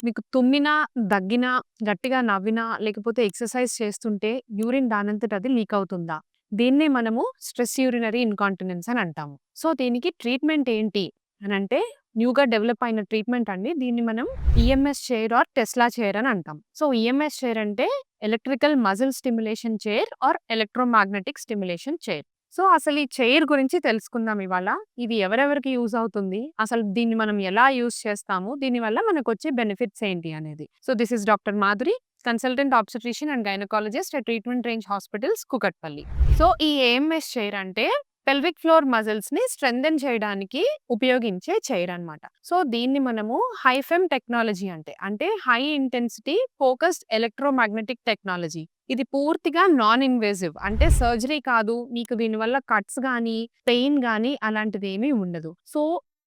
మీకు తుమ్మినా, దగ్గినా, గట్టిగా నవ్వినా, లేకపోతే ఎక్సర్‌సైజ్ చేస్తుంటే యూరిన్ దానంతట అది లీక్ అవుతుందా? దీన్నే మనము స్ట్రెస్ యూరినరీ ఇన్‌కాంటినెన్స్ అని అంటాము. సో, దీనికి ట్రీట్మెంట్ ఏంటి అనంటే న్యూగా డెవలప్ అయిన ట్రీట్మెంట్ అండి. దీన్ని మనం EMS chair or Tesla chair అని అంటాం. సో, ఈఎంఎస్ చైర్ అంటే electrical muscle stimulation chair or electromagnetic stimulation chair. So, అసలు ఈ చైర్ గురించి తెలుసుకుందాం ఇవాళ. ఇది ఎవరెవరికి యూజ్ అవుతుంది? అసలు దీన్ని మనం ఎలా యూజ్ చేస్తాము? దీనివల్ల మనకొచ్చే బెనిఫిట్స్ ఏంటి అనేది. So, this is doctor Madhuri, consultant obstetrician and gynaecologist at treatment range hospitals, Kukatpally. So, ఈ ఏఎంఎస్ చైర్ అంటే పెల్విక్ ఫ్లోర్ మజిల్స్‌ని స్ట్రెంథెన్ చేయడానికి ఉపయోగించే చైర్ అన్నమాట. సో, దీన్ని మనము హైఫెమ్ టెక్నాలజీ అంటే high intensity focused electromagnetic technology. ఇది పూర్తిగా నాన్ ఇన్వేసివ్. అంటే సర్జరీ కాదు. మీకు దీనివల్ల కట్స్ గానీ, పెయిన్ గానీ అలాంటిదేమీ ఉండదు. సో,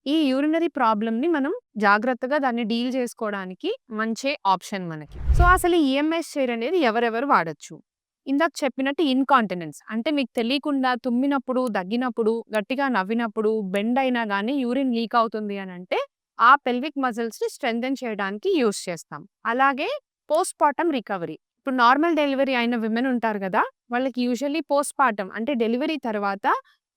ఈ యూరినరీ ప్రాబ్లమ్‌ని మనం జాగ్రత్తగా దాన్ని డీల్ చేసుకోవడానికి మంచే ఆప్షన్ మనకి. సో, అసలు ఈ ఈఎంఎస్ చైర్ అనేది ఎవరెవరు వాడొచ్చు? ఇందాక చెప్పినట్టు ఇన్‌కాంటినెన్స్ అంటే మీకు తెలియకుండా తుమ్మినప్పుడు, దగ్గినప్పుడు, గట్టిగా నవ్వినప్పుడు, బెండ్ అయినా గానీ యూరిన్ లీక్ అవుతుంది అనంటే, ఆ పెల్విక్ మజిల్స్‌ని స్ట్రెంథెన్ చేయడానికి యూజ్ చేస్తాం. అలాగే పోస్ట్ పార్టమ్ రికవరీ. ఇప్పుడు నార్మల్ డెలివరీ అయిన విమెన్ ఉంటారు గదా! వాళ్ళకి యూజువల్లీ పోస్ట్ పార్టమ్ అంటే డెలివరీ తర్వాత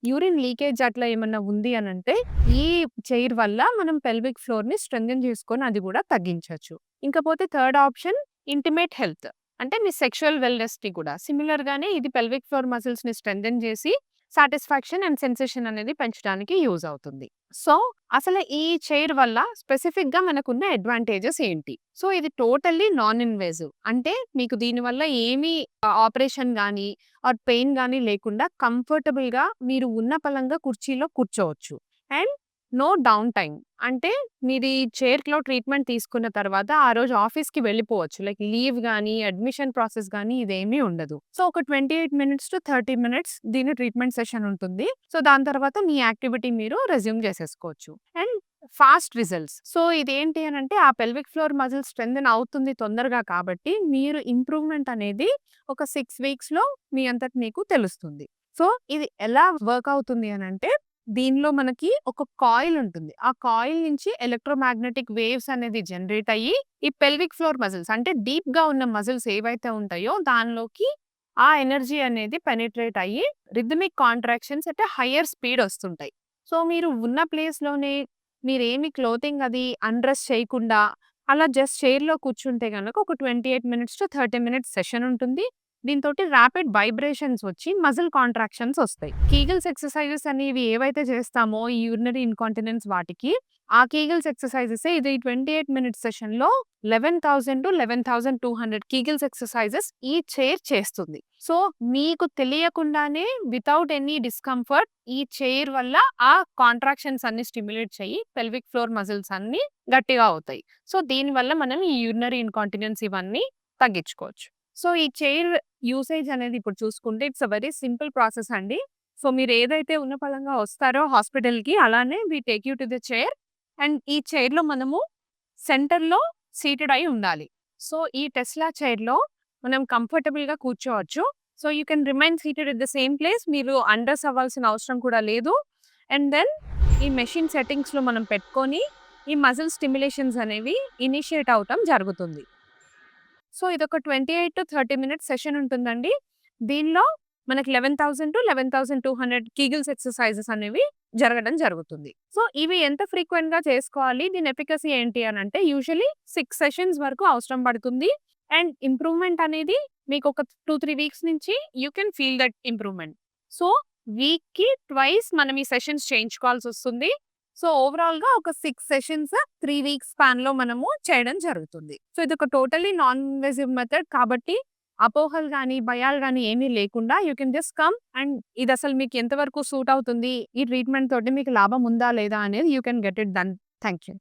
యూరిన్ లీకేజ్ అట్లా ఏమన్నా ఉంది అనంటే, ఈ చైర్ వల్ల మనం పెల్విక్ ఫ్లోర్‌ని స్ట్రెంథెన్ చేసుకొని అది గూడా తగ్గించొచ్చు. ఇంకపోతే థర్డ్ ఆప్షన్ ఇంటిమేట్ హెల్త్. అంటే మీ సెక్షువల్ వెల్‌నెస్‌ని కూడా సిమిలర్‌గానే ఇది పెల్విక్ ఫ్లోర్ మజిల్స్‌ని స్ట్రెంథెన్ చేసి సాటిస్ఫాక్షన్ అండ్ సెన్సేషన్ అనేది పెంచడానికి యూజ్ అవుతుంది. సో, అసలు ఈ చైర్ వల్ల స్పెసిఫిక్‌గా మనకున్న అడ్వాంటేజెస్ ఏంటి? సో, ఇది టోటల్లీ నాన్ ఇన్వేసివ్. అంటే మీకు దీనివల్ల ఏమీ ఆపరేషన్ గానీ ఆర్ పెయిన్ గానీ లేకుండా కంఫర్టబుల్‌గా మీరు ఉన్న పలంగా కుర్చీలో కూర్చోవచ్చు. And no downtime. అంటే మీది చైర్‌లో ట్రీట్మెంట్ తీసుకున్న తర్వాత ఆ రోజు ఆఫీస్‌కి వెళ్ళిపోవచ్చు. లైక్ లీవ్ గానీ, అడ్మిషన్ ప్రాసెస్ గానీ ఇదేమీ ఉండదు. సో, ఒక 28 మినిట్స్ టు 30 మినిట్స్ దీని ట్రీట్మెంట్ సెషన్ ఉంటుంది. సో, దాని తర్వాత మీ యాక్టివిటీ మీరు రెజ్యూమ్ చేసేసుకోవచ్చు. And fast results. సో, ఇదేంటి అనంటే ఆ పెల్విక్ ఫ్లోర్ మజిల్ స్ట్రెంథెన్ అవుతుంది తొందరగా కాబట్టి మీరు ఇంప్రూవ్‌మెంట్ అనేది ఒక 6 వీక్స్‌లో మీ అంతట మీకు తెలుస్తుంది. సో, ఇది ఎలా వర్క్ అవుతుంది అనంటే దీనిలో మనకి ఒక కాయిల్ ఉంటుంది. ఆ కాయిల్ నుంచి ఎలక్ట్రోమాగ్నెటిక్ వేవ్స్ అనేది జనరేట్ అయ్యి, ఈ పెల్విక్ ఫ్లోర్ మజిల్స్ అంటే డీప్‌గా ఉన్న మజిల్స్ ఏవైతే ఉంటాయో దానిలోకి ఆ ఎనర్జీ అనేది పెనిట్రేట్ అయ్యి రిథమిక్ కాంట్రాక్షన్స్ అంటే హైయర్ స్పీడ్ వస్తుంటాయి. సో, మీరు ఉన్న ప్లేస్‌లోనే మీరేమి క్లోతింగ్ అది అన్‌డ్రెస్ చేయకుండా అలా జస్ట్ చైర్‌లో కూర్చుంటే గనక ఒక 28 మినిట్స్ టు 30 మినిట్స్ సెషన్ ఉంటుంది. దీనితోటి ర్యాపిడ్ వైబ్రేషన్స్ వచ్చి మజిల్ కాంట్రాక్షన్స్ వస్తాయి. కీగల్స్ ఎక్సర్‌సైజెస్ అనేవి ఏవైతే చేస్తామో ఈ యూరినరీ ఇన్‌కాంటినెన్స్ వాటికి, ఆ కీగల్స్ ఎక్సర్‌సైజెసే ఇది 28 మినిట్స్ సెషన్‌లో 11,000-11,200 కీగల్స్ ఎక్సర్‌సైజెస్ ఈ చైర్ చేస్తుంది. సో, మీకు తెలియకుండానే వితౌట్ ఎనీ డిస్కంఫర్ట్ ఈ చైర్ వల్ల ఆ కాంట్రాక్షన్స్ అన్ని స్టిమ్యులేట్ చెయ్యి పెల్విక్ ఫ్లోర్ మజిల్స్ అన్నీ గట్టిగా అవుతాయి. సో, దీనివల్ల మనం ఈ యూరినరీ ఇన్‌కాంటినెన్స్ ఇవన్నీ తగ్గించుకోవచ్చు. సో, ఈ చైర్ యూసేజ్ అనేది ఇప్పుడు చూసుకుంటే it's a very simple process అండి. సో, మీరు ఏదైతే ఉన్న పళంగా వస్తారో హాస్పిటల్‌కి అలానే we take you to the chair and ఈ చైర్‌లో మనము సెంటర్‌లో సీటెడ్ అయి ఉండాలి. సో, ఈ టెస్లా చైర్‌లో మనం కంఫర్టబుల్‌గా కూర్చోవచ్చు. So, you can remain seated at the same place. మీరు అన్‌డ్రెస్ అవ్వాల్సిన అవసరం కూడా లేదు. అండ్ దెన్ ఈ మెషిన్ సెట్టింగ్స్‌లో మనం పెట్టుకొని ఈ మజిల్ స్టిమ్యులేషన్స్ అనేవి ఇనిషియేట్ అవ్వటం జరుగుతుంది. సో, ఇదొక 28-30 మినిట్స్ సెషన్ ఉంటుందండి. దీనిలో మనకి 11,000-11,200 కీగిల్స్ ఎక్సర్‌సైజెస్ అనేవి జరగడం జరుగుతుంది. సో, ఇవి ఎంత ఫ్రీక్వెంట్‌గా చేసుకోవాలి? దీని ఎఫికసీ ఏంటి అనంటే యూజువల్లీ 6 సెషన్స్ వరకు అవసరం పడుతుంది. అండ్ ఇంప్రూవ్‌మెంట్ అనేది మీకొక 2-3 వీక్స్ నుంచి you can feel that improvement. So, వీక్‌కి ట్వైస్ మనం ఈ సెషన్స్ చేయించుకోవాల్సొస్తుంది. సో, ఓవరాల్‌గా ఒక 6 సెషన్స్ 3 వీక్స్ స్పాన్‌లో మనము చేయడం జరుగుతుంది. సో, ఇదొక టోటల్లీ నాన్ ఇన్వేసివ్ మెథడ్ కాబట్టి అపోహలు గాని, భయాలు గాని ఏమీ లేకుండా you can just come and ఇదసలు మీకు ఎంతవరకు సూట్ అవుతుంది? ఈ ట్రీట్మెంట్ తోటి మీకు లాభం ఉందా? లేదా? అనేది you can get it done. Thank you.